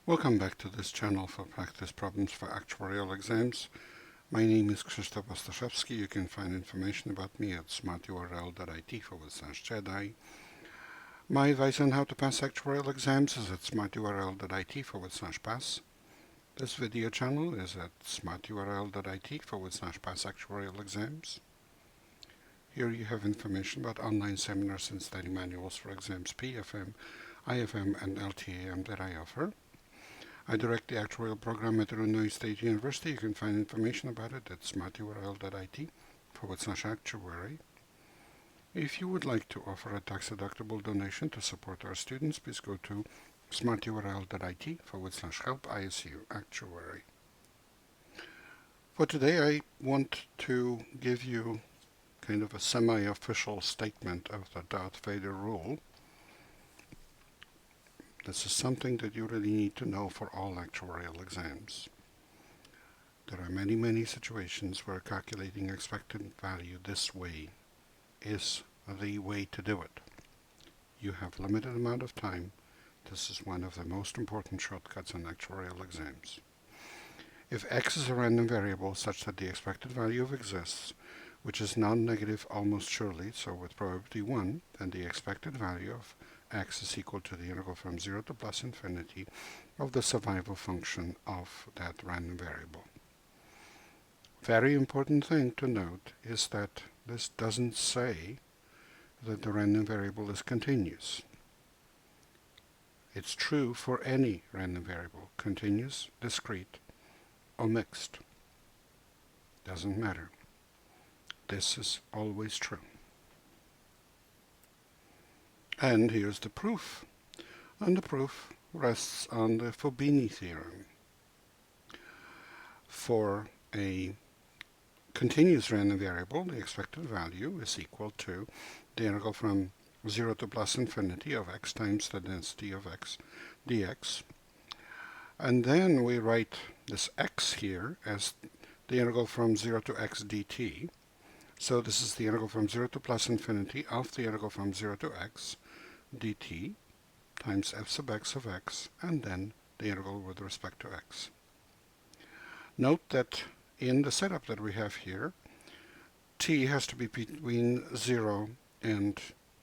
Welcome back to this channel for practice problems for actuarial exams. My name is Krzysztof Ostaszewski. You can find information about me at smarturl.it/Jedi. My advice on how to pass actuarial exams is at smarturl.it/pass. This video channel is at smarturl.it/pass actuarial exams. Here you have information about online seminars and study manuals for exams PFM, IFM, and LTAM that I offer. I direct the actuarial program at Illinois State University. You can find information about it at smarturl.it/actuary. If you would like to offer a tax-deductible donation to support our students, please go to smarturl.it/help ISU actuary. For today, I want to give you kind of a semi-official statement of the Darth Vader rule. This is something that you really need to know for all actuarial exams. There are many situations where calculating expected value this way is the way to do it. You have limited amount of time. This is one of the most important shortcuts in actuarial exams. If x is a random variable such that the expected value of exists, which is non-negative almost surely, so with probability 1, then the expected value of x is equal to the integral from 0 to plus infinity of the survival function of that random variable. Very important thing to note is that this doesn't say that the random variable is continuous. It's true for any random variable, continuous, discrete, or mixed. Doesn't matter. This is always true. And here's the proof. And the proof rests on the Fubini theorem. For a continuous random variable, the expected value is equal to the integral from 0 to plus infinity of x times the density of x dx. And then we write this x here as the integral from 0 to x dt. So this is the integral from 0 to plus infinity of the integral from 0 to x dt times f sub x of x, and then the integral with respect to x. Note that in the setup that we have here, t has to be between 0 and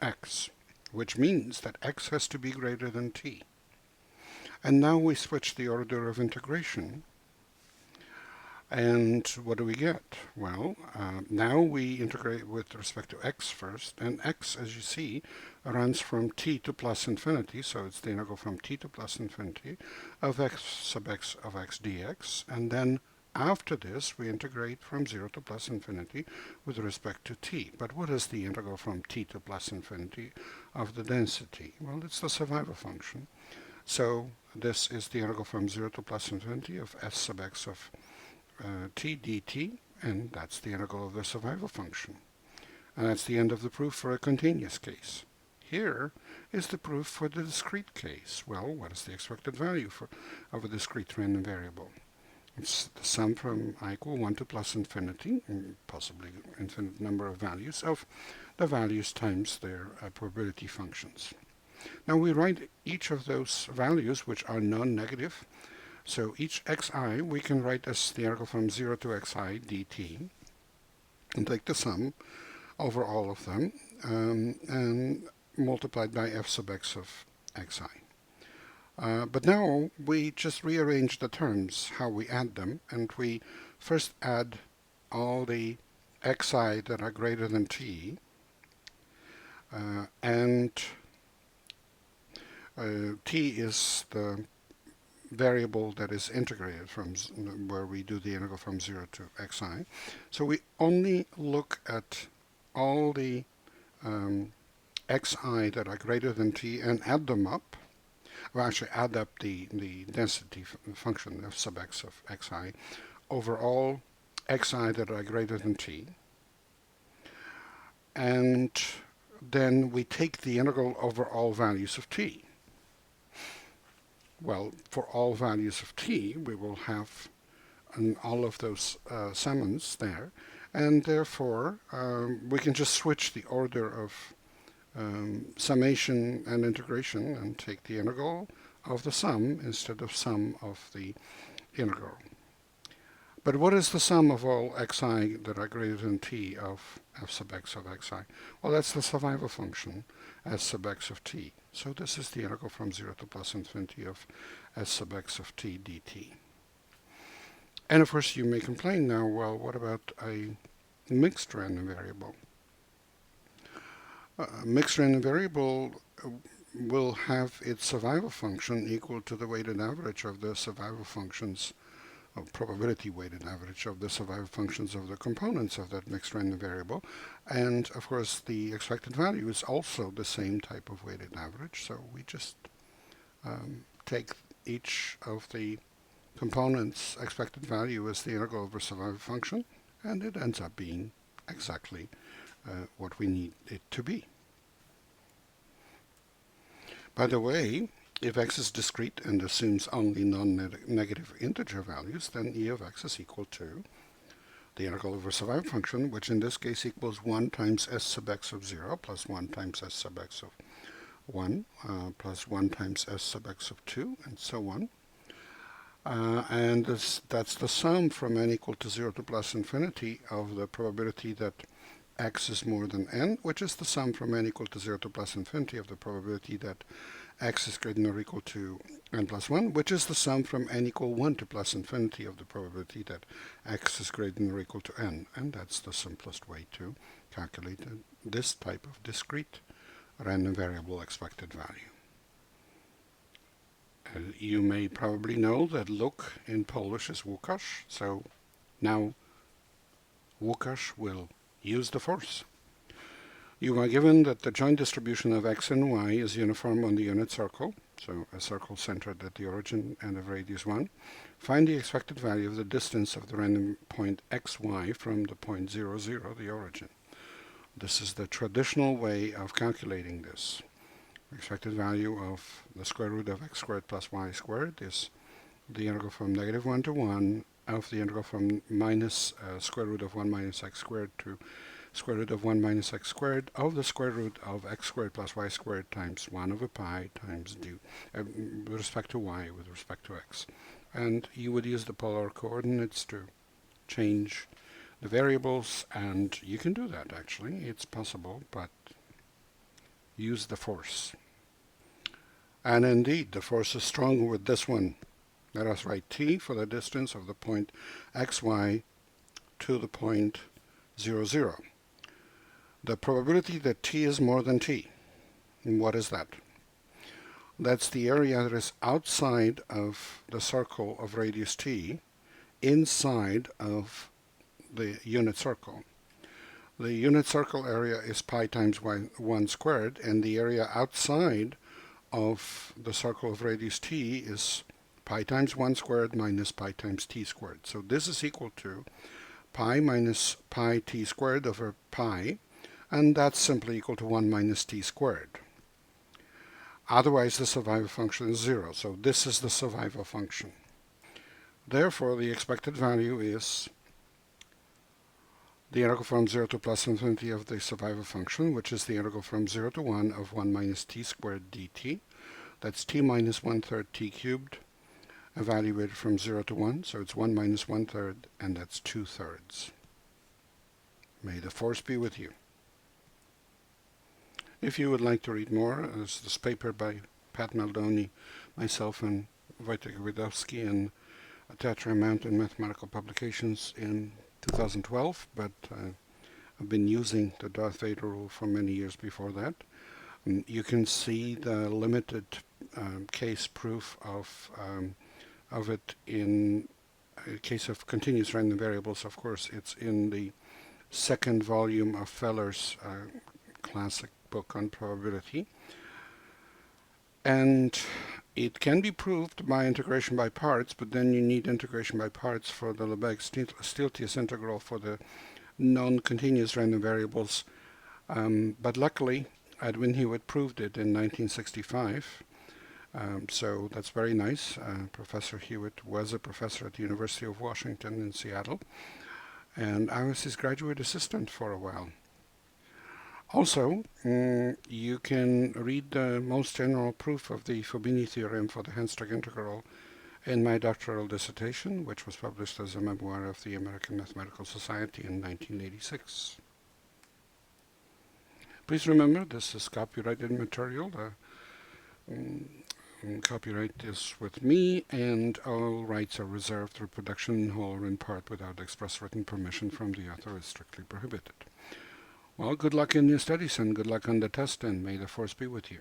x, which means that x has to be greater than t. And now we switch the order of integration. And what do we get? Well, now we integrate with respect to x first, and x, as you see, runs from t to plus infinity, so it's the integral from t to plus infinity of x sub x of x dx, and then after this we integrate from 0 to plus infinity with respect to t. But what is the integral from t to plus infinity of the density? Well, it's the survival function. So this is the integral from 0 to plus infinity of f sub x of t dt, and that's the integral of the survival function. And that's the end of the proof for a continuous case. Here is the proof for the discrete case. Well, what is the expected value of a discrete random variable? It's the sum from I equal 1 to plus infinity, and possibly infinite number of values, of the values times their probability functions. Now we write each of those values, which are non-negative. So each xi we can write as the integral from 0 to xi dt, and take the sum over all of them, and multiplied by f sub x of xi. But now we just rearrange the terms, how we add them, and we first add all the xi that are greater than t, and t is the variable that is integrated from where we do the integral from 0 to xi. So we only look at all the xi that are greater than t and add them up. Well, actually add up the density function of sub x of xi over all xi that are greater than t. And then we take the integral over all values of t. Well, for all values of t, we will have all of those summands there, and therefore we can just switch the order of summation and integration and take the integral of the sum instead of sum of the integral. But what is the sum of all xi that are greater than t of f sub x of xi? Well, that's the survival function s sub x of t. So this is the integral from 0 to plus infinity of s sub x of t dt. And of course you may complain now, well, what about a mixed random variable? A mixed random variable will have its survival function equal to the weighted average of the survival functions, or probability weighted average of the survival functions of the components of that mixed random variable. And of course the expected value is also the same type of weighted average, so we just take each of the components' expected value as the integral over survival function, and it ends up being exactly what we need it to be. By the way, if x is discrete and assumes only non-negative integer values, then e of x is equal to the integral over survival function, which in this case equals 1 times s sub x of 0 plus 1 times s sub x of 1 plus 1 times s sub x of 2, and so on. And that's the sum from n equal to 0 to plus infinity of the probability that x is more than n, which is the sum from n equal to 0 to plus infinity of the probability that x is greater than or equal to n plus 1, which is the sum from n equal 1 to plus infinity of the probability that x is greater than or equal to n. And that's the simplest way to calculate this type of discrete random variable expected value. You may probably know that look in Polish is Łukasz, so now Łukasz will use the force. You are given that the joint distribution of x and y is uniform on the unit circle, so a circle centered at the origin and of radius 1. Find the expected value of the distance of the random point xy from the point 0, 0, the origin. This is the traditional way of calculating this. Expected value of the square root of x squared plus y squared is the integral from negative 1 to 1 of the integral from minus square root of 1 minus x squared to square root of 1 minus x squared of the square root of x squared plus y squared times 1 over pi times d with respect to y with respect to x. And you would use the polar coordinates to change the variables, and you can do that actually. It's possible, but use the force. And indeed, the force is strong with this one. Let us write t for the distance of the point xy to the point 0, 0. The probability that t is more than t. And what is that? That's the area that is outside of the circle of radius t, inside of the unit circle. The unit circle area is pi times 1 squared, and the area outside of the circle of radius t is pi times 1 squared minus pi times t squared. So this is equal to pi minus pi t squared over pi, and that's simply equal to 1 minus t squared. Otherwise, the survival function is 0, so this is the survival function. Therefore, the expected value is the integral from 0 to plus infinity of the survival function, which is the integral from 0 to 1 of 1 minus t squared dt. That's t minus 1/3 t cubed, evaluated from 0 to 1, so it's 1 minus 1/3, and that's 2/3. May the force be with you. If you would like to read more, there's this paper by Pat Maldoni, myself, and Wojtek Widowski in Actuarial Mountain Mathematical Publications in 2012, but I've been using the Darth Vader rule for many years before that. You can see the limited case proof of it in a case of continuous random variables. Of course, it's in the second volume of Feller's classic book on probability. And it can be proved by integration by parts, but then you need integration by parts for the Lebesgue-Stieltjes integral for the non-continuous random variables. But luckily, Edwin Hewitt proved it in 1965. So that's very nice. Professor Hewitt was a professor at the University of Washington in Seattle, and I was his graduate assistant for a while. Also, you can read the most general proof of the Fubini theorem for the hand-strike integral in my doctoral dissertation, which was published as a memoir of the American Mathematical Society in 1986. Please remember, this is copyrighted material. Copyright is with me, and all rights are reserved. Reproduction in whole or in part without express written permission from the author is strictly prohibited. Well, good luck in your studies and good luck on the test, and may the force be with you.